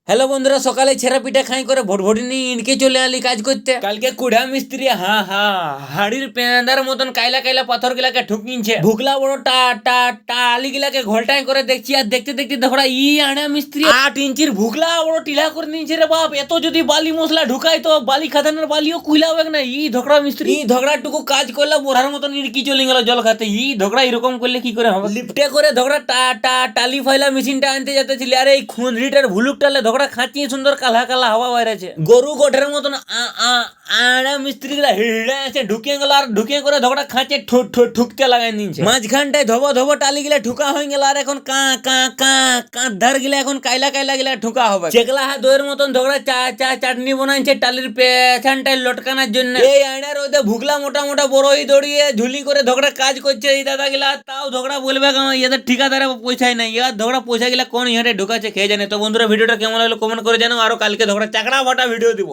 Hello বন্ধুরা, সকালে ছেঁড়া পিঠা খাই করে ভটভটি নিয়ে ইনকে চলে আলি কাজ করতে। কালকে কুড়া মিস্ত্রি হাড়ির পেঁদার মতন কাইলা কাইলা পাথর গিলাকে ঠুকিনছে। ভুকলা বড় টালি গিলাকে ঘোলটাই করে দেখছি, আর দেখতে দেখতে দেখোড়া আনা মিস্ত্রি 8 ইঞ্চির ভুকলা বড় টিলা করে নিয়েছে রে বাপ। এত যদি বালি মশলা ঢুকাই তো বালি খাদানের বালিও কুইলা হবে না। ধোকড়া মিস্ত্রি ধোকড়াটুকু কাজ করলে বোরার মতন ইনকি চলে গেল জল খাতে। ধোকড়া এরকম করলে কি করে হবে? লিফটে করে ধোকড়া টালি ফাইলা মেশিনটা আনতে যেতেছিল, আর এই খুঁদড়িটার ভুলুক টালে ধোকড়া খাঁচিয়ে সুন্দর কালা কালা হাওয়া বাইরেছে। গরু গোঠের মতন আড়া মিস্ত্রি গুলা হিড়ে আছে, ঢুকিয়ে গেল আর ঢুকিয়ে করে ধোকড়া খাঁচে ঠুকতে লাগাই নিচ্ছে। মাঝখানটায় ধবো টালি গিলা ঠুকা হয়ে গেল, আর এখন কাঁধার গিলা এখন কাইলা কাইলা গিলা ঠুকা হবে। চেকলা দইয়ের মতন ধোকড়া চাটনি বানাইছে টালির পেছনটায় লটকানোর জন্য। এই আয়নার ওদের ভুগলা মোটা মোটা বড়ই দড়িয়ে ঝুলি করে ধোকড়া কাজ করছে এই দাদা গিলা। তাও ধোকড়া বলবে এদের ঠিকাদারে পয়সাই নাই, ইয়ার ধোকড়া পয়সা গিলা কোন ইহারে ঢুকাচ্ছে খেয়ে জানে। তো বন্ধুরা, ভিডিওটা কেমন লাগলো কমেন্ট করে জানাও। আরো কালকে ধোকড়া চাকড়া ফাটা ভিডিও দিব।